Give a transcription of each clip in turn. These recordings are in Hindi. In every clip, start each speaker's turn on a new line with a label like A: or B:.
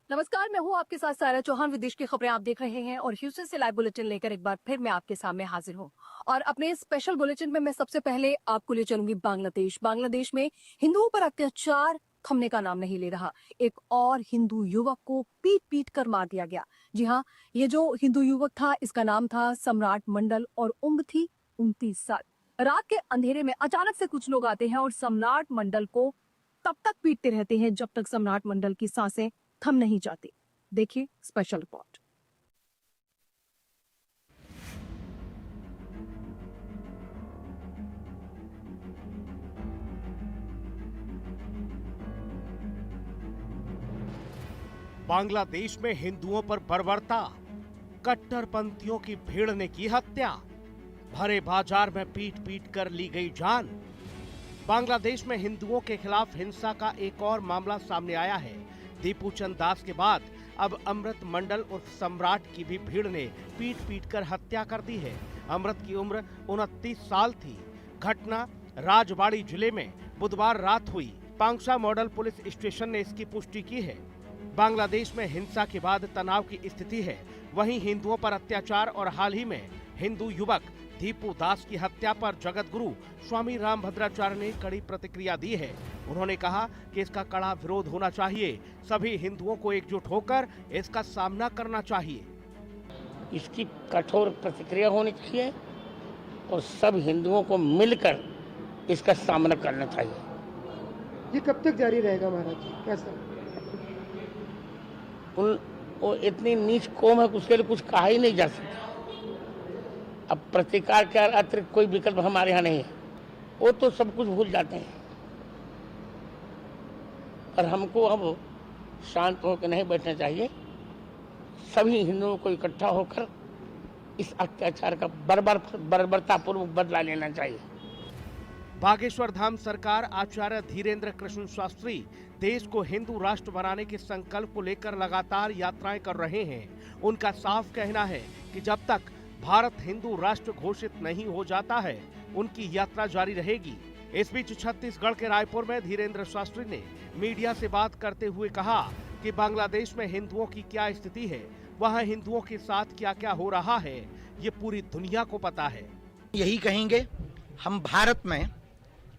A: नमस्कार, मैं हूँ आपके साथ सारा चौहान। विदेश की खबरें आप देख रहे हैं और ह्यूस्टन से लाइव बुलेटिन लेकर एक बार फिर मैं आपके सामने हाजिर हूँ। और अपने इस स्पेशल बुलेटिन में मैं सबसे पहले आपको ले चलूंगी बांग्लादेश। बांग्लादेश में हिंदुओं पर अत्याचार थमने का नाम नहीं ले रहा। एक और हिंदू युवक को पीट पीट कर मार दिया गया। जी हाँ, ये जो हिंदू युवक था इसका नाम था सम्राट मंडल और उम्र थी 29 साल। रात के अंधेरे में अचानक से कुछ लोग आते हैं और सम्राट मंडल को तब तक पीटते रहते हैं जब तक सम्राट मंडल की सांसें थम नहीं जाती। देखिए स्पेशल रिपोर्ट।
B: बांग्लादेश में हिंदुओं पर बर्बरता, कट्टरपंथियों की भीड़ ने की हत्या, भरे बाजार में पीट पीट कर ली गई जान। बांग्लादेश में हिंदुओं के खिलाफ हिंसा का एक और मामला सामने आया है। दीपू चंद दास के बाद अब अमृत मंडल उर्फ सम्राट की भी भीड़ ने पीट पीट कर हत्या कर दी है। अमृत की उम्र 29 साल थी। घटना राजबाड़ी जिले में बुधवार रात हुई। पांगसा मॉडल पुलिस स्टेशन ने इसकी पुष्टि की है। बांग्लादेश में हिंसा के बाद तनाव की स्थिति है। वहीं हिंदुओं पर अत्याचार और हाल ही में हिंदू युवक दीपू दास की हत्या पर जगत गुरु स्वामी रामभद्राचार्य ने कड़ी प्रतिक्रिया दी है। उन्होंने कहा कि इसका कड़ा विरोध होना चाहिए। सभी हिंदुओं को एकजुट होकर इसका सामना करना चाहिए।
C: इसकी कठोर प्रतिक्रिया होनी चाहिए और सब हिंदुओं को मिलकर इसका सामना करना चाहिए।
D: ये कब तक जारी रहेगा महाराज जी? कैसा?
C: वो इतनी नीच कौम है कि उसके लिए कुछ कहा ही नहीं जा सकता। अब प्रतिकार के अतिरिक्त कोई विकल्प हमारे यहाँ नहीं है। वो तो सब कुछ भूल जाते हैं और हमको अब शांत होकर नहीं बैठना चाहिए। सभी हिंदुओं को इकट्ठा होकर इस अत्याचार का बर्बरतापूर्वक बदला लेना चाहिए।
B: बागेश्वर धाम सरकार आचार्य धीरेन्द्र कृष्ण शास्त्री देश को हिंदू राष्ट्र बनाने के संकल्प को लेकर लगातार यात्राएं कर रहे हैं। उनका साफ कहना है कि जब तक भारत हिंदू राष्ट्र घोषित नहीं हो जाता है, उनकी यात्रा जारी रहेगी। इस बीच छत्तीसगढ़ के रायपुर में धीरेन्द्र शास्त्री ने मीडिया से बात करते हुए कहा कि बांग्लादेश में हिंदुओं की क्या स्थिति है, वहाँ हिंदुओं के साथ क्या क्या हो रहा है, ये पूरी दुनिया को पता है।
E: यही कहेंगे, हम भारत में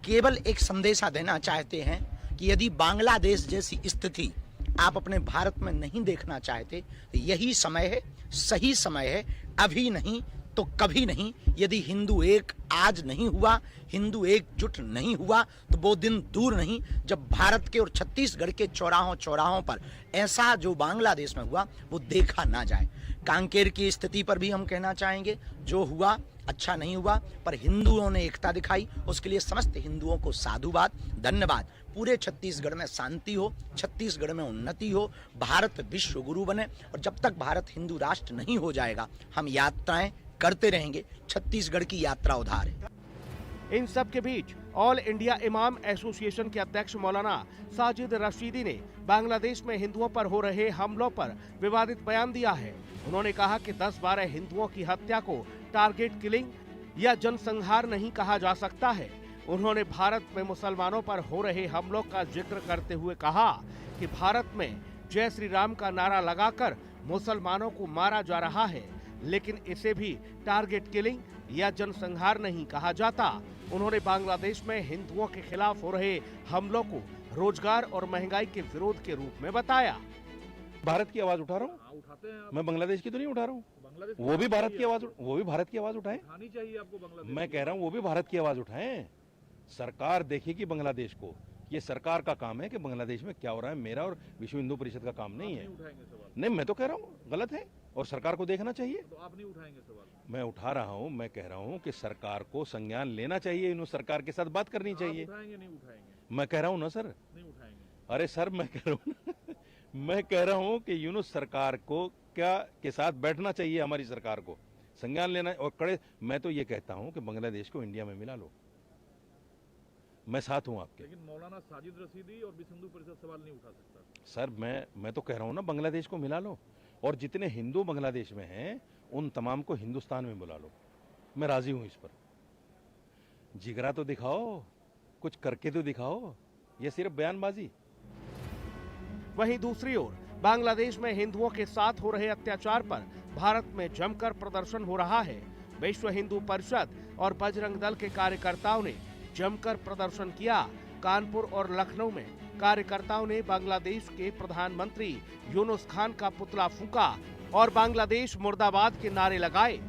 E: केवल एक संदेशा देना चाहते हैं कि यदि बांग्लादेश जैसी स्थिति आप अपने भारत में नहीं देखना चाहते तो यही समय है, सही समय है। अभी नहीं तो कभी नहीं। यदि हिंदू एक आज नहीं हुआ, हिंदू एकजुट नहीं हुआ, तो वो दिन दूर नहीं जब भारत के और छत्तीसगढ़ के चौराहों पर ऐसा जो बांग्लादेश में हुआ वो देखा ना जाए। कांकेर की स्थिति पर भी हम कहना चाहेंगे, जो हुआ अच्छा नहीं हुआ, पर हिंदुओं ने एकता दिखाई, उसके लिए समस्त हिंदुओं को साधुवाद, धन्यवाद। पूरे छत्तीसगढ़ में शांति हो, छत्तीसगढ़ में उन्नति हो, भारत विश्व गुरु बने। और जब तक भारत हिंदू राष्ट्र नहीं हो जाएगा, हम यात्राएं करते रहेंगे। छत्तीसगढ़ की यात्रा उधार है।
B: इन सब के बीच ऑल इंडिया इमाम एसोसिएशन के अध्यक्ष मौलाना साजिद रशीदी ने बांग्लादेश में हिंदुओं पर हो रहे हमलों पर विवादित बयान दिया है। उन्होंने कहा कि 10-12 हिंदुओं की हत्या को टारगेट किलिंग या जनसंहार नहीं कहा जा सकता है। उन्होंने भारत में मुसलमानों पर हो रहे हमलों का जिक्र करते हुए कहा कि भारत में जय श्री राम का नारा लगाकर मुसलमानों को मारा जा रहा है, लेकिन इसे भी टारगेट किलिंग या जनसंहार नहीं कहा जाता। उन्होंने बांग्लादेश में हिंदुओं के खिलाफ हो रहे हमलों को रोजगार और महंगाई के विरोध के रूप में बताया।
F: भारत की आवाज उठा रहा हूँ, मैं बांग्लादेश की तो नहीं उठा रहा हूँ। वो भी भारत की आवाज उठाए।
G: चाहिए आपको बांग्लादेश।
F: मैं कह रहा हूँ वो भी भारत की आवाज उठाएं। सरकार देखेगी बांग्लादेश को। ये सरकार का काम है कि बांग्लादेश में क्या हो रहा है। मेरा और विश्व हिंदू परिषद का काम नहीं है। नहीं, मैं तो कह रहा हूँ गलत है और सरकार को देखना चाहिए।
G: तो आप नहीं उठाएंगे सवाल?
F: मैं उठा रहा हूँ। मैं कह रहा हूँ कि सरकार को संज्ञान लेना चाहिए, इन सरकार के साथ बात करनी चाहिए।
G: उठाएंगे नहीं उठाएंगे?
F: मैं कह रहा हूँ ना सर,
G: नहीं उठाएंगे।
F: अरे सर मैं कह रहा हूँ ना मैं कह रहा हूँ कि यूनुस सरकार को क्या के साथ बैठना चाहिए, हमारी सरकार को संज्ञान लेना और कड़े। मैं तो ये कहता हूँ कि बांग्लादेश को इंडिया में मिला लो, मैं साथ हूँ आपके।
G: लेकिन मौलाना साजिद रशीदी और विश्व हिंदू परिषद सवाल नहीं उठा सकता।
F: सर मैं तो कह रहा हूँ ना, बांग्लादेश को मिला लो और जितने हिंदू बांग्लादेश में हैं उन तमाम को हिंदुस्तान में बुला लो। मैं राजी हूँ इस पर। जिगरा तो दिखाओ, कुछ करके तो दिखाओ, ये सिर्फ बयानबाजी।
B: वहीं दूसरी ओर बांग्लादेश में हिंदुओं के साथ हो रहे अत्याचार पर भारत में जमकर प्रदर्शन हो रहा है। विश्व हिंदू परिषद और बजरंग दल के कार्यकर्ताओं ने जमकर प्रदर्शन किया। कानपुर और लखनऊ में कार्यकर्ताओं ने बांग्लादेश के प्रधानमंत्री यूनुस खान का पुतला फूंका और बांग्लादेश मुर्दाबाद के नारे लगाए।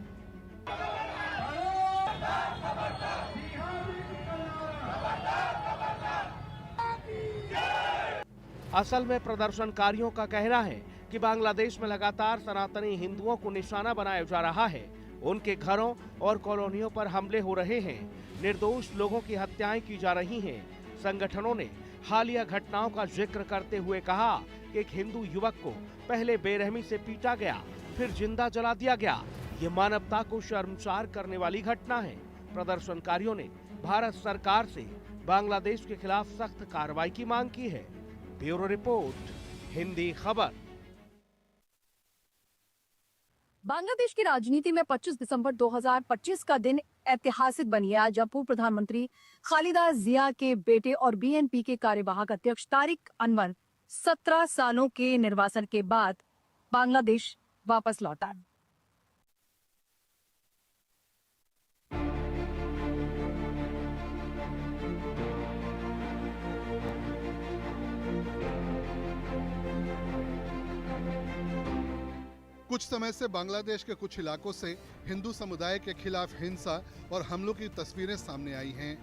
B: असल में प्रदर्शनकारियों का कहना है कि बांग्लादेश में लगातार सनातनी हिंदुओं को निशाना बनाया जा रहा है। उनके घरों और कॉलोनियों पर हमले हो रहे हैं। निर्दोष लोगों की हत्याएं की जा रही हैं। संगठनों ने हालिया घटनाओं का जिक्र करते हुए कहा कि एक हिंदू युवक को पहले बेरहमी से पीटा गया, फिर जिंदा जला दिया गया। ये मानवता को शर्मसार करने वाली घटना है। प्रदर्शनकारियों ने भारत सरकार से बांग्लादेश के खिलाफ सख्त कार्रवाई की मांग की है। ब्यूरो रिपोर्ट, हिंदी खबर।
A: बांग्लादेश की राजनीति में 25 दिसंबर 2025 का दिन ऐतिहासिक बन गया, जब पूर्व प्रधानमंत्री खालिदा जिया के बेटे और बीएनपी के कार्यवाहक अध्यक्ष तारिक अनवर 17 सालों के निर्वासन के बाद बांग्लादेश वापस लौटा।
H: कुछ समय से बांग्लादेश के कुछ इलाकों से हिंदू समुदाय के खिलाफ हिंसा और हमलों की तस्वीरें सामने आई हैं।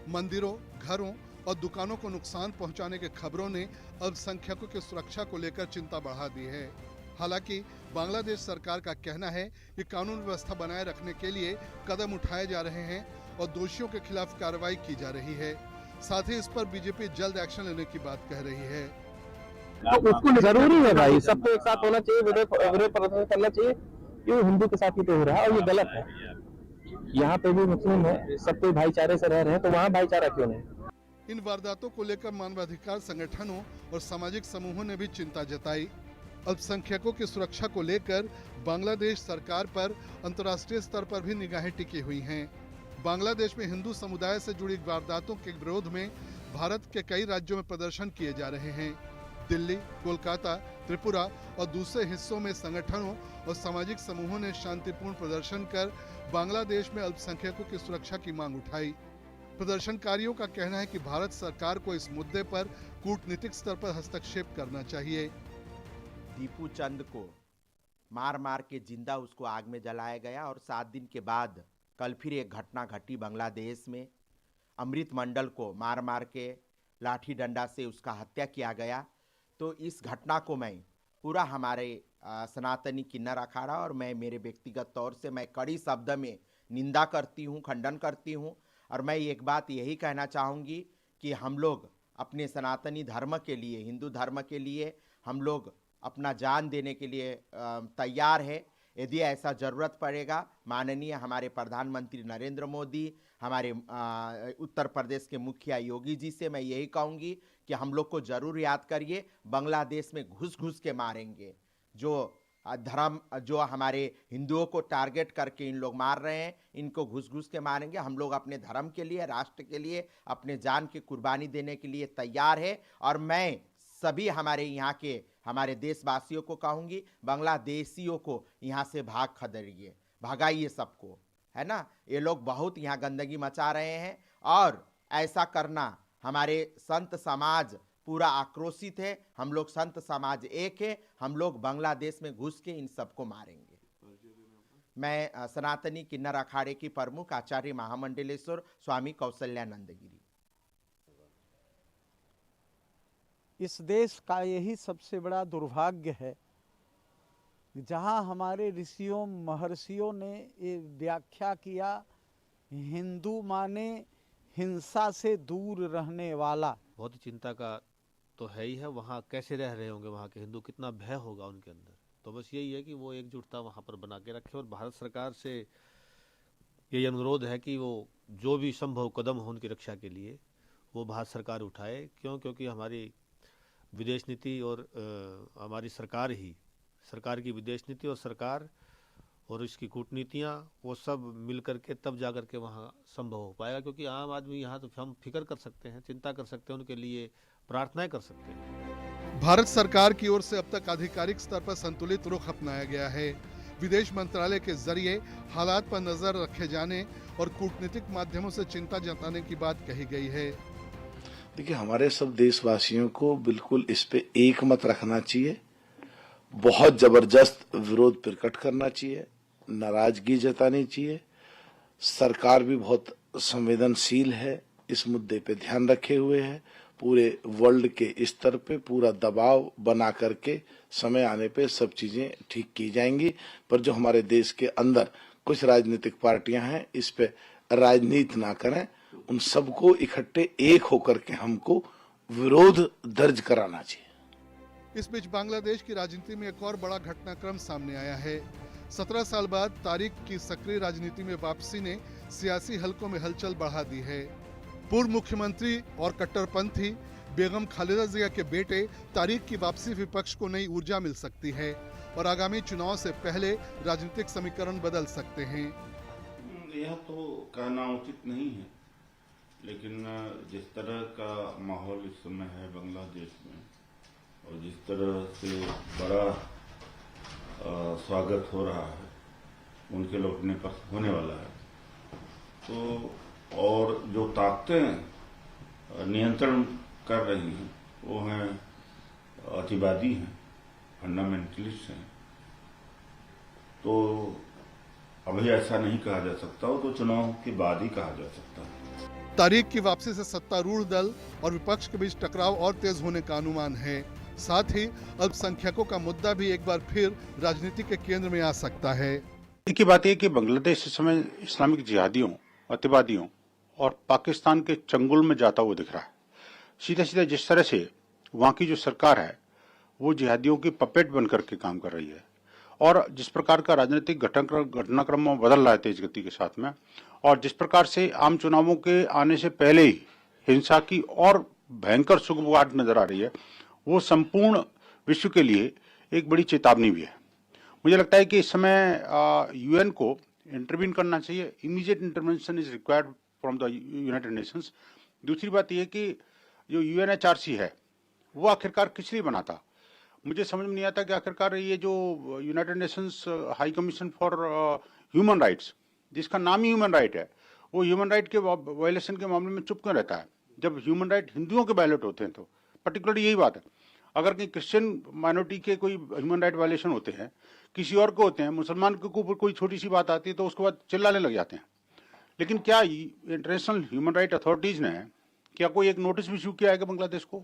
H: मंदिरों, घरों और दुकानों को नुकसान पहुंचाने के खबरों ने अल्पसंख्यकों की सुरक्षा को लेकर चिंता बढ़ा दी है। हालांकि बांग्लादेश सरकार का कहना है कि कानून व्यवस्था बनाए रखने के लिए कदम उठाए जा रहे हैं और दोषियों के खिलाफ कार्रवाई की जा रही है। साथ ही इस पर बीजेपी जल्द एक्शन लेने की बात कह रही है।
I: तो उसको जरूरी है भाई, सबको एक साथ होना चाहिए, विरोध प्रदर्शन करना चाहिए। क्यों हिंदू के साथ ही तो हो रहा है और ये गलत है। यहाँ पे भी मुस्लिम है, सब कोई भाईचारे से रह रहे हैं, तो वहाँ भाईचारा क्यों नहीं?
H: इन वारदातों को लेकर मानवाधिकार संगठनों और सामाजिक समूहों ने भी चिंता जताई। अल्पसंख्यकों की सुरक्षा को लेकर बांग्लादेश सरकार पर अंतर्राष्ट्रीय स्तर पर भी निगाहें टिकी हुई हैं। बांग्लादेश में हिंदू समुदाय से जुड़ी वारदातों के विरोध में भारत के कई राज्यों में प्रदर्शन किए जा रहे हैं। दिल्ली, कोलकाता, त्रिपुरा और दूसरे हिस्सों में संगठनों और सामाजिक समूहों ने शांतिपूर्ण प्रदर्शन कर बांग्लादेश में अल्पसंख्यकों की सुरक्षा की मांग उठाई। प्रदर्शनकारियों का कहना है कि भारत सरकार को इस मुद्दे पर कूटनीतिक स्तर पर हस्तक्षेप करना चाहिए।
J: दीपू चंद को मार मार के जिंदा उसको आग में जलाया गया और 7 दिन के बाद कल फिर एक घटना घटी बांग्लादेश में। अमृत मंडल को मार मार के लाठी डंडा से उसका हत्या किया गया। तो इस घटना को मैं पूरा हमारे सनातनी किन्नर अखाड़ा और मैं मेरे व्यक्तिगत तौर से मैं कड़ी शब्द में निंदा करती हूँ, खंडन करती हूँ। और मैं एक बात यही कहना चाहूँगी कि हम लोग अपने सनातनी धर्म के लिए, हिंदू धर्म के लिए हम लोग अपना जान देने के लिए तैयार है। यदि ऐसा ज़रूरत पड़ेगा, माननीय हमारे प्रधानमंत्री नरेंद्र मोदी, हमारे उत्तर प्रदेश के मुखिया योगी जी से मैं यही कहूँगी कि हम लोग को ज़रूर याद करिए, बांग्लादेश में घुस घुस के मारेंगे। जो हमारे हिंदुओं को टारगेट करके इन लोग मार रहे हैं, इनको घुस घुस के मारेंगे। हम लोग अपने धर्म के लिए, राष्ट्र के लिए, अपने जान की कुर्बानी देने के लिए तैयार है। और मैं सभी हमारे यहाँ के हमारे देशवासियों को कहूँगी, बांग्लादेशियों को यहाँ से भाग खदेड़िए, भगाइए सबको, है ना। ये लोग बहुत यहाँ गंदगी मचा रहे हैं और ऐसा करना, हमारे संत समाज पूरा आक्रोशित है। हम लोग संत समाज एक है, हम लोग बांग्लादेश में घुस के इन सबको मारेंगे। मैं सनातनी किन्नर अखाड़े की प्रमुख आचार्य महामंडलेश्वर स्वामी कौशल्यानंद गिरी।
K: इस देश का यही सबसे बड़ा दुर्भाग्य है, जहां हमारे ऋषियों महर्षियों ने ये व्याख्या किया, हिंदू माने हिंसा से दूर रहने वाला।
L: बहुत ही चिंता का तो है ही है। वहाँ कैसे रह रहे होंगे वहाँ के हिंदू, कितना भय होगा उनके अंदर। तो बस यही है कि वो एकजुटता वहाँ पर बना के रखे और भारत सरकार से ये अनुरोध है कि वो जो भी संभव कदम हो उनकी रक्षा के लिए वो भारत सरकार उठाए। क्योंकि हमारी विदेश नीति और हमारी सरकार की विदेश नीति और सरकार और इसकी कूटनीतियाँ वो सब मिल करके तब जा कर के वहाँ संभव हो पाएगा। क्योंकि आम आदमी यहाँ तो हम फिक्र कर सकते हैं, चिंता कर सकते हैं, उनके लिए प्रार्थनाएं कर सकते हैं।
H: भारत सरकार की ओर से अब तक आधिकारिक स्तर पर संतुलित रुख अपनाया गया है। विदेश मंत्रालय के जरिए हालात पर नजर रखे जाने और कूटनीतिक माध्यमों से चिंता जताने की बात कही गई है।
M: देखिए, हमारे सब देशवासियों को बिल्कुल इस पे एक मत रखना चाहिए, बहुत जबरदस्त विरोध प्रकट करना चाहिए, नाराजगी जतानी चाहिए। सरकार भी बहुत संवेदनशील है, इस मुद्दे पे ध्यान रखे हुए है। पूरे वर्ल्ड के स्तर पे पूरा दबाव बना करके समय आने पे सब चीजें ठीक की जाएंगी। पर जो हमारे देश के अंदर कुछ राजनीतिक पार्टियां हैं, इस पे राजनीति ना करें, उन सबको इकट्ठे एक होकर के हमको विरोध दर्ज कराना चाहिए।
H: इस बीच बांग्लादेश की राजनीति में एक और बड़ा घटनाक्रम सामने आया है। 17 साल बाद तारिक की सक्रिय राजनीति में वापसी ने सियासी हलकों में हलचल बढ़ा दी है। पूर्व मुख्यमंत्री और कट्टरपंथी बेगम खालिदा जिया के बेटे तारिक की वापसी विपक्ष को नई ऊर्जा मिल सकती है और आगामी चुनाव से पहले राजनीतिक समीकरण बदल सकते हैं।
N: यह तो कहना उचित नहीं है, लेकिन जिस तरह का माहौल इस समय है बांग्लादेश में और जिस तरह से बड़ा स्वागत हो रहा है उनके लौटने पर होने वाला है, तो और जो ताकतें नियंत्रण कर रही हैं वो हैं अतिवादी हैं, फंडामेंटलिस्ट हैं। तो अभी ऐसा नहीं कहा जा सकता, वो तो चुनाव के बाद ही कहा जा सकता है।
H: तारिक की वापसी से सत्तारूढ़ दल और विपक्ष के बीच टकराव और तेज होने का अनुमान है। साथ ही अल्पसंख्यकों का मुद्दा भी एक बार फिर राजनीति के केंद्र में आ सकता है।
O: एक ही बात है कि बांग्लादेश इस समय इस्लामिक जिहादियों, अतिवादियों और पाकिस्तान के चंगुल में जाता हुआ दिख रहा है। सीधा सीधा जिस तरह से वहाँ की जो सरकार है वो जिहादियों की पपेट बन करके काम कर रही है और जिस प्रकार का राजनीतिक घटनाक्रम बदल रहा है तेज गति के साथ में, और जिस प्रकार से आम चुनावों के आने से पहले ही हिंसा की और भयंकर सुगबुगाहट नजर आ रही है, वो संपूर्ण विश्व के लिए एक बड़ी चेतावनी भी है। मुझे लगता है कि इस समय यूएन को इंटरवीन करना चाहिए। Immediate intervention is required from the United Nations. दूसरी बात यह कि जो यूएनएचआरसी है वो आखिरकार किस लिए बना था, मुझे समझ में नहीं आता कि आखिरकार ये जो United Nations high commission for human rights, जिसका नाम ही ह्यूमन राइट है, वो ह्यूमन राइट के वायलेशन के मामले में चुप क्यों रहता है। जब ह्यूमन राइट हिंदुओं के वायलेट होते हैं तो पर्टिकुलरली यही बात है। अगर कहीं क्रिश्चियन माइनॉरिटी के कोई ह्यूमन राइट वायलेशन होते हैं, किसी और को होते हैं, मुसलमान के ऊपर कोई छोटी सी बात आती है तो उसके बाद चिल्लाने लग जाते हैं। लेकिन क्या इंटरनेशनल ह्यूमन राइट अथॉरिटीज ने क्या कोई एक नोटिस भी इशू किया है कि बांग्लादेश को?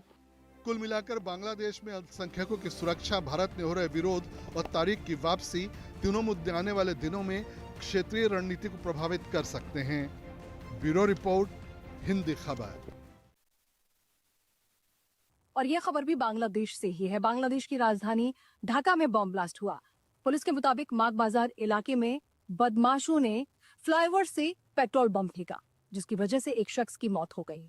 H: कुल मिलाकर बांग्लादेश में अल्पसंख्यकों की सुरक्षा, भारत में हो रहे विरोध और तारिक की वापसी, तीनों मुद्दे आने वाले दिनों में क्षेत्रीय रणनीति को प्रभावित कर सकते हैं। ब्यूरो रिपोर्ट, हिंदी खबर।
A: और यह खबर भी बांग्लादेश से ही है। बांग्लादेश की राजधानी ढाका में बम ब्लास्ट हुआ। पुलिस के मुताबिक माग बाजार इलाके में बदमाशों ने फ्लाईओवर से पेट्रोल बम फेंका, जिसकी वजह से एक शख्स की मौत हो गई।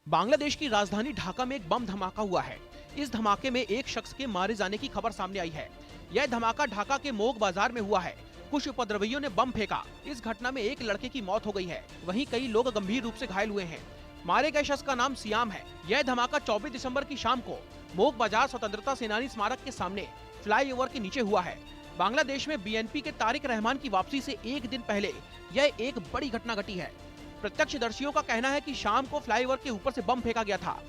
P: बांग्लादेश की राजधानी ढाका में एक बम धमाका हुआ है। इस धमाके में एक शख्स के मारे जाने की खबर सामने आई है। यह धमाका ढाका के मोग बाजार में हुआ है। कुछ उपद्रवियों ने बम फेंका। इस घटना में एक लड़के की मौत हो गई है, वहीं कई लोग गंभीर रूप से घायल हुए हैं। मारे गए शख्स का नाम सियाम है। यह धमाका 24 दिसंबर की शाम को मोग बाजार स्वतंत्रता सेनानी स्मारक के सामने फ्लाईओवर के नीचे हुआ है। बांग्लादेश में बीएनपी के तारिक रहमान की वापसी से एक दिन पहले यह एक बड़ी घटना घटी है। प्रत्यक्षदर्शियों का कहना है कि शाम को फ्लाईओवर के ऊपर से बम फेंका गया था।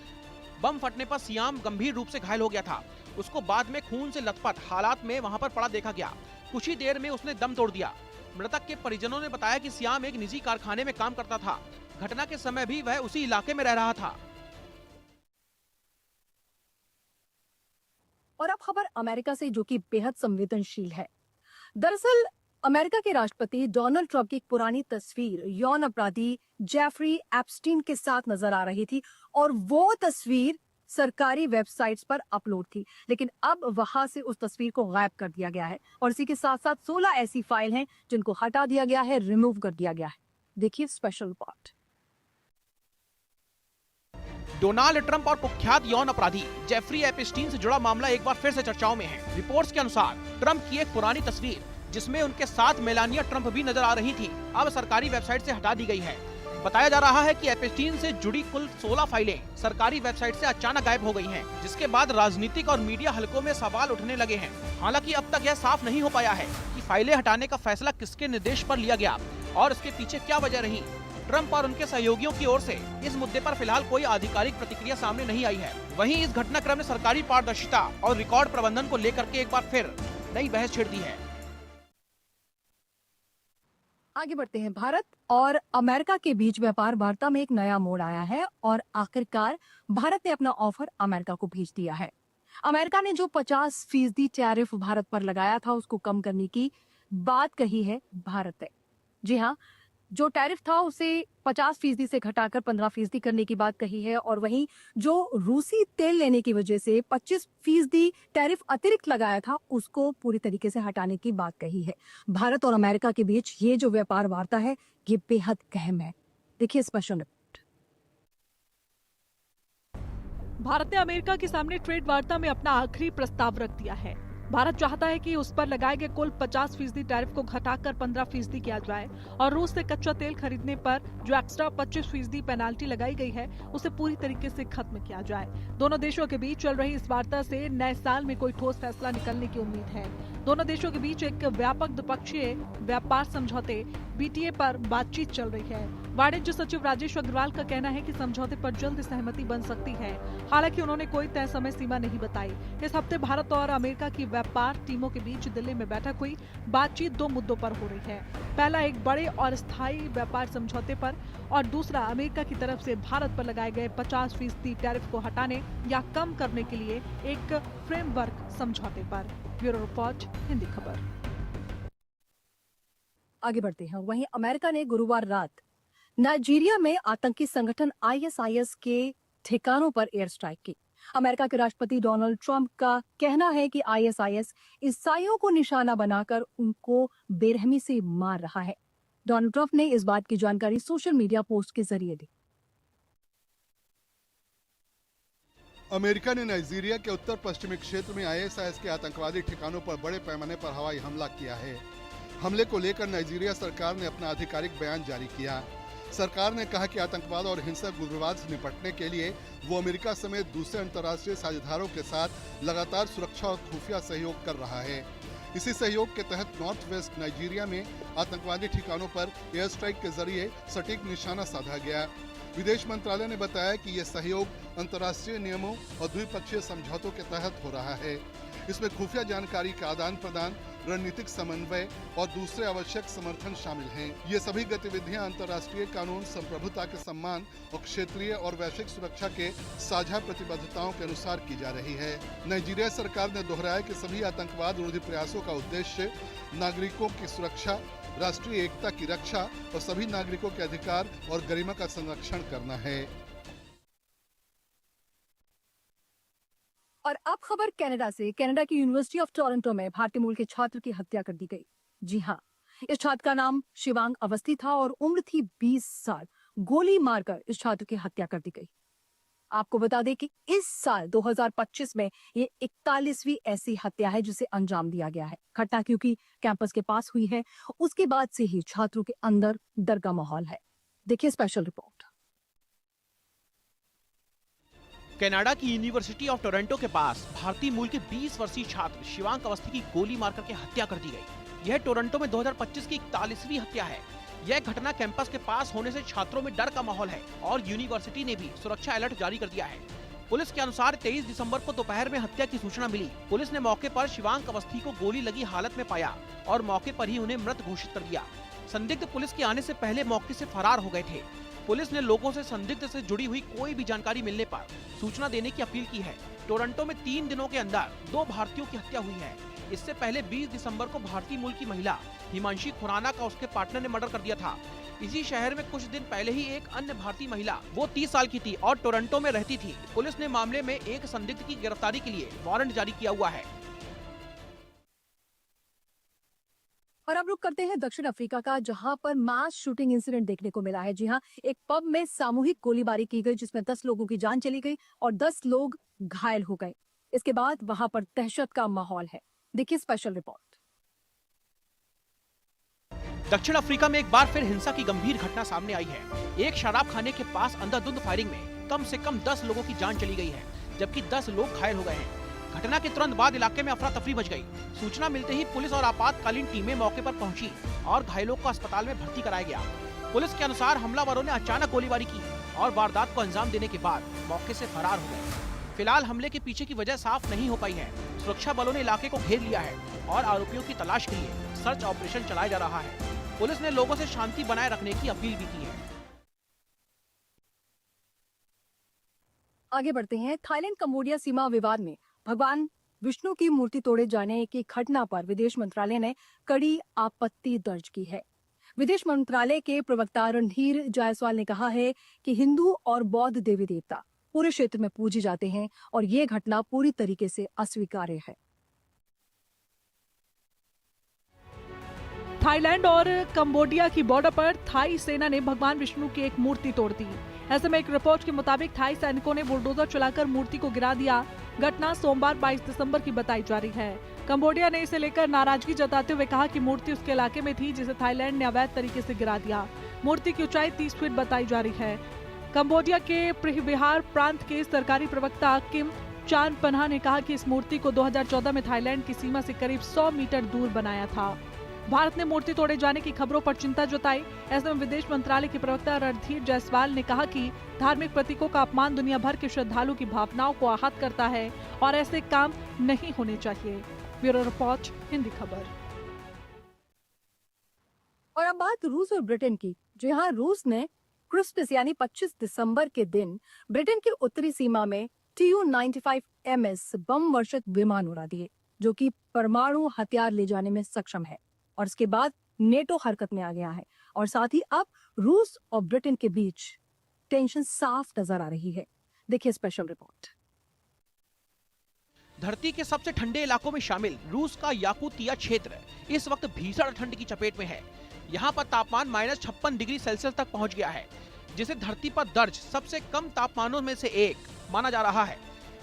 P: बम फटने पर सियाम गंभीर रूप से घायल हो गया था। उसको बाद में खून से लथपथ हालात में वहां पर पड़ा देखा गया। कुछ ही देर में उसने दम तोड़ दिया। मृतक के परिजनों ने बताया कि सियाम एक निजी कारखाने में काम करता था। घटना के समय भी वह उसी इलाके में रह रहा था।
A: और अब खबर अमेरिका से, जो कि बेहद संवेदनशील है। दरअसल अमेरिका के राष्ट्रपति डोनाल्ड ट्रंप की एक पुरानी तस्वीर यौन अपराधी जेफरी एप्स्टीन के साथ नजर आ रही थी और वो तस्वीर सरकारी वेबसाइट्स पर अपलोड थी, लेकिन अब वहां से उस तस्वीर को गायब कर दिया गया है और इसी के साथ साथ 16 ऐसी फाइल हैं जिनको हटा दिया गया है, रिमूव कर दिया गया है। देखिए स्पेशल रिपोर्ट।
P: डोनाल्ड ट्रंप और कुख्यात यौन अपराधी जेफरी एप्स्टीन से जुड़ा मामला एक बार फिर से चर्चाओं में है। रिपोर्ट्स के अनुसार ट्रंप की एक पुरानी तस्वीर जिसमें उनके साथ मेलानिया ट्रंप भी नजर आ रही थी, अब सरकारी वेबसाइट से हटा दी गई है। बताया जा रहा है कि एपिस्टीन से जुड़ी कुल 16 फाइलें सरकारी वेबसाइट से अचानक गायब हो गई हैं, जिसके बाद राजनीतिक और मीडिया हलकों में सवाल उठने लगे हैं। हालांकि अब तक यह साफ नहीं हो पाया है कि फाइलें हटाने का फैसला किसके निर्देश पर लिया गया और इसके पीछे क्या वजह रही। ट्रंप और उनके सहयोगियों की ओर से इस मुद्दे पर फिलहाल कोई आधिकारिक प्रतिक्रिया सामने नहीं आई है। वहीं इस घटनाक्रम ने सरकारी पारदर्शिता और रिकॉर्ड प्रबंधन को लेकर के एक बार फिर नई बहस छेड़ दी है।
A: आगे बढ़ते हैं। भारत और अमेरिका के बीच व्यापार वार्ता में एक नया मोड़ आया है और आखिरकार भारत ने अपना ऑफर अमेरिका को भेज दिया है। अमेरिका ने जो 50% टैरिफ भारत पर लगाया था उसको कम करने की बात कही है भारत ने। जी हाँ, जो टैरिफ था उसे 50% से घटाकर 15% करने की बात कही है और वहीं जो रूसी तेल लेने की वजह से 25% टैरिफ अतिरिक्त लगाया था उसको पूरी तरीके से हटाने की बात कही है। भारत और अमेरिका के बीच ये जो व्यापार वार्ता है ये बेहद अहम है। देखिए स्पेशल रिपोर्ट।
Q: भारत ने अमेरिका के सामने ट्रेड वार्ता में अपना आखिरी प्रस्ताव रख दिया है। भारत चाहता है कि उस पर लगाए गए कुल 50% टैरिफ को घटाकर 15% किया जाए और रूस से कच्चा तेल खरीदने पर जो एक्स्ट्रा 25% पेनाल्टी लगाई गई है उसे पूरी तरीके से खत्म किया जाए। दोनों देशों के बीच चल रही इस वार्ता से नए साल में कोई ठोस फैसला निकलने की उम्मीद है। दोनों देशों के बीच एक व्यापक द्विपक्षीय व्यापार समझौते BTA पर बातचीत चल रही है। वाणिज्य सचिव राजेश अग्रवाल का कहना है कि समझौते पर जल्द सहमति बन सकती है। हालांकि उन्होंने कोई तय समय सीमा नहीं बताई। इस हफ्ते भारत और अमेरिका की व्यापार टीमों के बीच दिल्ली में बैठक हुई। बातचीत 2 मुद्दों पर हो रही है। पहला एक बड़े और स्थायी व्यापार समझौते पर और दूसरा अमेरिका की तरफ से भारत पर लगाए गए 50% टैरिफ को हटाने या कम करने के लिए एक फ्रेमवर्क समझौते पर। ब्यूरो रिपोर्ट, हिंदी खबर।
A: आगे बढ़ते हैं। वहीं अमेरिका ने गुरुवार रात नाइजीरिया में आतंकी संगठन ISIS के ठिकानों पर एयर स्ट्राइक की। अमेरिका के राष्ट्रपति डोनाल्ड ट्रंप का कहना है कि ISIS ईसाइयों को निशाना बनाकर उनको बेरहमी से मार रहा है। डोनाल्ड ट्रंप ने इस बात की जानकारी सोशल मीडिया पोस्ट के जरिए दी।
H: अमेरिका ने नाइजीरिया के उत्तर पश्चिमी क्षेत्र में ISIS के आतंकवादी ठिकानों पर बड़े पैमाने पर हवाई हमला किया है। हमले को लेकर नाइजीरिया सरकार ने अपना आधिकारिक बयान जारी किया। सरकार ने कहा कि आतंकवाद और हिंसक उग्रवाद से निपटने के लिए वो अमेरिका समेत दूसरे अंतर्राष्ट्रीय साझेदारों के साथ लगातार सुरक्षा और खुफिया सहयोग कर रहा है। इसी सहयोग के तहत नॉर्थ वेस्ट नाइजीरिया में आतंकवादी ठिकानों पर एयर स्ट्राइक के जरिए सटीक निशाना साधा गया। विदेश मंत्रालय ने बताया कि यह सहयोग अंतर्राष्ट्रीय नियमों और द्विपक्षीय समझौतों के तहत हो रहा है। इसमें खुफिया जानकारी का आदान प्रदान, रणनीतिक समन्वय और दूसरे आवश्यक समर्थन शामिल हैं। ये सभी गतिविधियां अंतर्राष्ट्रीय कानून, संप्रभुता के सम्मान और क्षेत्रीय और वैश्विक सुरक्षा के साझा प्रतिबद्धताओं के अनुसार की जा रही है। नाइजीरिया सरकार ने दोहराया कि सभी आतंकवाद विरोधी प्रयासों का उद्देश्य नागरिकों की सुरक्षा, राष्ट्रीय एकता की रक्षा और सभी नागरिकों के अधिकार और गरिमा का संरक्षण करना है।
A: और अब खबर कनाडा से। कनाडा की यूनिवर्सिटी ऑफ टोरंटो में भारतीय मूल के छात्र की हत्या कर दी गई। जी हाँ, इस छात्र का नाम शिवांग अवस्थी था और उम्र थी 20 साल। गोली मारकर इस छात्र की हत्या कर दी गई। आपको बता दें कि इस साल 2025 में ये 41वीं ऐसी हत्या है जिसे अंजाम दिया गया है। घटना क्योंकि कैंपस के पास हुई है, उसके बाद से ही छात्रों के अंदर डर का माहौल है। देखिए स्पेशल रिपोर्ट।
P: कनाडा की यूनिवर्सिटी ऑफ टोरंटो के पास भारतीय मूल के 20 वर्षीय छात्र शिवांग अवस्थी की गोली मारकर के हत्या कर दी गई। यह टोरंटो में 2025 की 41वीं हत्या है। यह घटना कैंपस के पास होने से छात्रों में डर का माहौल है और यूनिवर्सिटी ने भी सुरक्षा अलर्ट जारी कर दिया है। पुलिस के अनुसार 23 दिसंबर को दोपहर में हत्या की सूचना मिली। पुलिस ने मौके पर शिवांग अवस्थी को गोली लगी हालत में पाया और मौके पर ही उन्हें मृत घोषित कर दिया। संदिग्ध पुलिस के आने से पहले मौके से फरार हो गए थे। पुलिस ने लोगों से संदिग्ध से जुड़ी हुई कोई भी जानकारी मिलने पर सूचना देने की अपील की है। टोरंटो में 3 दिनों के अंदर 2 भारतीयों की हत्या हुई है। इससे पहले 20 दिसंबर को भारतीय मूल की महिला हिमांशी खुराना का उसके पार्टनर ने मर्डर कर दिया था। इसी शहर में कुछ दिन पहले ही एक अन्य भारतीय महिला, वो 30 साल की थी और टोरंटो में रहती थी। पुलिस ने मामले में एक संदिग्ध की गिरफ्तारी के लिए वारंट जारी किया हुआ है।
A: और अब रुक करते हैं दक्षिण अफ्रीका का, जहां पर मास शूटिंग इंसिडेंट देखने को मिला है। जी हां, एक पब में सामूहिक गोलीबारी की गई जिसमें 10 लोगों की जान चली गई और 10 लोग घायल हो गए। इसके बाद वहां पर दहशत का माहौल है। देखिए स्पेशल रिपोर्ट।
P: दक्षिण अफ्रीका में एक बार फिर हिंसा की गंभीर घटना सामने आई है। एक शराब खाने के पास अंधाधुंध फायरिंग में कम से कम 10 लोगों की जान चली गई है, जबकि 10 लोग घायल हो गए हैं। घटना के तुरंत बाद इलाके में अफरा तफरी मच गई। सूचना मिलते ही पुलिस और आपातकालीन टीमें मौके पर पहुंची और घायलों को अस्पताल में भर्ती कराया गया। पुलिस के अनुसार हमलावरों ने अचानक गोलीबारी की और वारदात को अंजाम देने के बाद मौके से फरार हो गए। फिलहाल हमले के पीछे की वजह साफ नहीं हो पाई है। सुरक्षा बलों ने इलाके को घेर लिया है और आरोपियों की तलाश के लिए सर्च ऑपरेशन चलाया जा रहा है। पुलिस ने लोगों से शांति बनाए रखने की अपील भी की है।
A: आगे बढ़ते हैं। थाईलैंड कंबोडिया सीमा विवाद में भगवान विष्णु की मूर्ति तोड़े जाने की घटना पर विदेश मंत्रालय ने कड़ी आपत्ति दर्ज की है। विदेश मंत्रालय के प्रवक्ता रणधीर जायसवाल ने कहा है कि हिंदू और बौद्ध देवी देवता पूरे क्षेत्र में पूजे जाते हैं और ये घटना पूरी तरीके से अस्वीकार्य है।
Q: थाईलैंड और कंबोडिया की बॉर्डर पर थाई सेना ने भगवान विष्णु की एक मूर्ति तोड़ दी। ऐसे में एक रिपोर्ट के मुताबिक थाई सैनिकों ने बुलडोजर चलाकर मूर्ति को गिरा दिया। घटना सोमवार 22 दिसंबर की बताई जा रही है। कंबोडिया ने इसे लेकर नाराजगी जताते हुए कहा कि मूर्ति उसके इलाके में थी, जिसे थाईलैंड ने अवैध तरीके से गिरा दिया। मूर्ति की ऊंचाई 30 फीट बताई जा रही है। कंबोडिया के प्रिहविहार प्रांत के सरकारी प्रवक्ता किम चान पन्हा ने कहा कि इस मूर्ति को 2014 में थाईलैंड की सीमा से करीब 100 मीटर दूर बनाया था। भारत ने मूर्ति तोड़े जाने की खबरों पर चिंता जताई। ऐसे में विदेश मंत्रालय के प्रवक्ता रणधीर जायसवाल ने कहा कि धार्मिक प्रतीकों का अपमान दुनिया भर के श्रद्धालुओं की भावनाओं को आहत करता है और ऐसे काम नहीं होने चाहिए। ब्यूरो रिपोर्ट, हिंदी खबर।
A: और अब बात रूस और ब्रिटेन की, जहां रूस ने क्रिसमस यानी 25 दिसंबर के दिन ब्रिटेन की उत्तरी सीमा में Tu-95 MS बम वर्षक विमान उड़ा दिए, जो कि परमाणु हथियार ले जाने में सक्षम है। और इसके बाद नेटो हरकत में आ गया है और साथ ही अब रूस और ब्रिटेन के बीच टेंशन साफ नजर आ रही है। देखिए स्पेशल रिपोर्ट।
P: धरती के सबसे ठंडे इलाकों में शामिल रूस का याकुतिया क्षेत्र इस वक्त भीषण ठंड की चपेट में है। यहाँ पर तापमान -56 डिग्री सेल्सियस तक पहुँच गया है, जिसे धरती पर दर्ज सबसे कम तापमानों में से एक माना जा रहा है।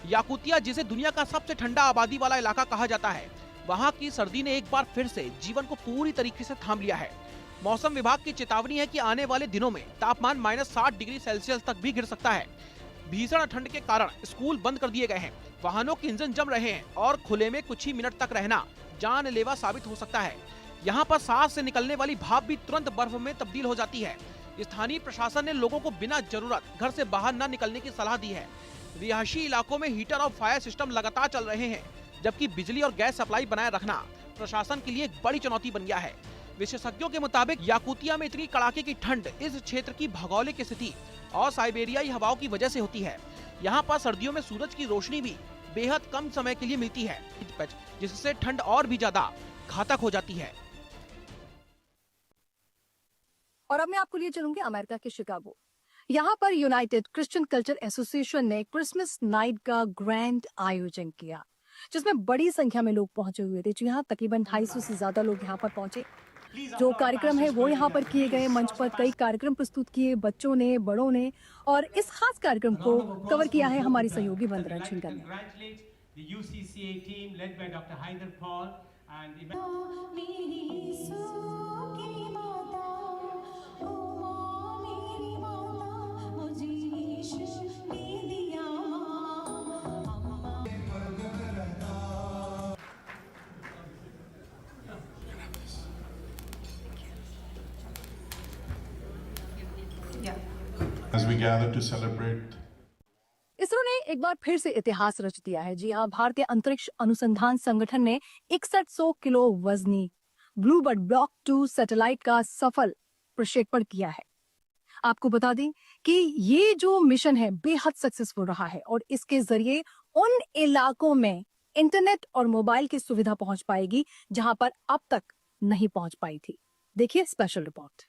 P: याकुतिया, जिसे दुनिया का सबसे ठंडा आबादी वाला इलाका कहा जाता है, वहाँ की सर्दी ने एक बार फिर से जीवन को पूरी तरीके से थाम लिया है। मौसम विभाग की चेतावनी है कि आने वाले दिनों में तापमान -60 डिग्री सेल्सियस तक भी गिर सकता है। भीषण ठंड के कारण स्कूल बंद कर दिए गए हैं, वाहनों के इंजन जम रहे हैं और खुले में कुछ ही मिनट तक रहना जानलेवा साबित हो सकता है। यहाँ पर सांस से निकलने वाली भाप भी तुरंत बर्फ में तब्दील हो जाती है। स्थानीय प्रशासन ने लोगों को बिना जरूरत घर से बाहर न निकलने की सलाह दी है। रिहायशी इलाकों में हीटर और फायर सिस्टम लगातार चल रहे हैं, जबकि बिजली और गैस सप्लाई बनाए रखना प्रशासन के लिए एक बड़ी चुनौती बन गया है। विशेषज्ञों के मुताबिक याकुतिया में इतनी कड़ाके की ठंड इस क्षेत्र की भौगोलिक स्थिति और साइबेरियाई हवाओं की वजह से होती है। यहाँ पर सर्दियों में सूरज की रोशनी भी बेहद कम समय के लिए मिलती है, जिससे ठंड और भी ज्यादा घातक हो जाती है।
A: और अब मैं आपको लिए चलूंगी अमेरिका के शिकागो। यहाँ पर यूनाइटेड क्रिश्चियन कल्चर एसोसिएशन ने क्रिसमस नाइट का ग्रैंड आयोजन किया, जिसमें बड़ी संख्या में लोग पहुंचे हुए थे। यहाँ तकरीबन 250 से ज्यादा लोग यहाँ पर पहुंचे। जो कार्यक्रम है वो यहाँ पर किए गए। मंच पर कई कार्यक्रम प्रस्तुत किए बच्चों ने, बड़ों ने, और इस खास कार्यक्रम को कवर किया है हमारी सहयोगी वंदना छिंगल ने।
R: As we gather to celebrate
A: ISRO ने एक बार फिर से इतिहास रच दिया है। जी हाँ, भारतीय अंतरिक्ष अनुसंधान संगठन ने 6100 किलो वजनी ब्लूबर्ड ब्लॉक 2 सैटेलाइट का सफल प्रक्षेपण किया है। आपको बता दें कि ये जो मिशन है बेहद सक्सेसफुल रहा है और इसके जरिए उन इलाकों में इंटरनेट और मोबाइल की सुविधा पहुंच पाएगी जहां पर अब तक नहीं पहुंच पाई थी। देखिए स्पेशल रिपोर्ट।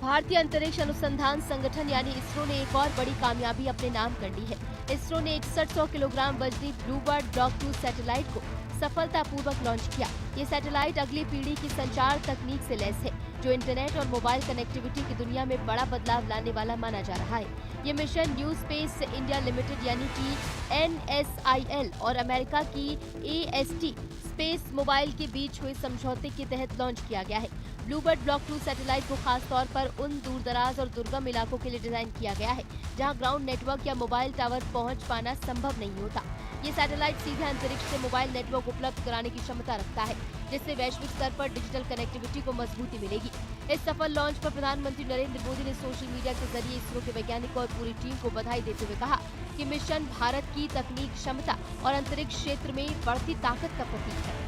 S: भारतीय अंतरिक्ष अनुसंधान संगठन यानी इसरो ने एक और बड़ी कामयाबी अपने नाम कर ली है। इसरो ने 6100 किलोग्राम वजनी ब्लूबर्ड ब्लॉक 2 सैटेलाइट को सफलतापूर्वक लॉन्च किया। ये सैटेलाइट अगली पीढ़ी की संचार तकनीक से लैस है। जो इंटरनेट और मोबाइल कनेक्टिविटी की दुनिया में बड़ा बदलाव लाने वाला माना जा रहा है। ये mission new space India limited यानी कि NSIL और अमेरिका की AST स्पेस मोबाइल के बीच हुए समझौते के तहत लॉन्च किया गया है। ब्लूबर्ड ब्लॉक 2 सैटेलाइट को खास तौर पर उन दूरदराज और दुर्गम इलाकों के लिए डिजाइन किया गया है जहां ग्राउंड नेटवर्क या मोबाइल टावर पहुंच पाना संभव नहीं होता। ये सैटेलाइट सीधे अंतरिक्ष से मोबाइल नेटवर्क उपलब्ध कराने की क्षमता रखता है, जिससे वैश्विक स्तर पर डिजिटल कनेक्टिविटी को मजबूती मिलेगी। इस सफल लॉन्च पर प्रधानमंत्री नरेंद्र मोदी ने सोशल मीडिया के जरिए इसरो के वैज्ञानिकों और पूरी टीम को बधाई देते हुए कहा कि मिशन भारत की तकनीक क्षमता और अंतरिक्ष क्षेत्र में बढ़ती ताकत का प्रतीक है।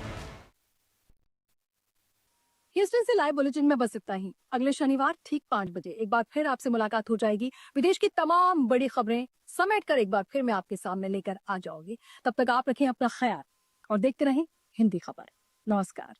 A: ह्यूस्टन से लाइव बुलेटिन में बस इतना ही। अगले शनिवार ठीक 5 बजे एक बार फिर आपसे मुलाकात हो जाएगी। विदेश की तमाम बड़ी खबरें समेट कर एक बार फिर मैं आपके सामने लेकर आ जाऊंगी। तब तक आप रखें अपना ख्याल और देखते रहें हिंदी खबर। नमस्कार।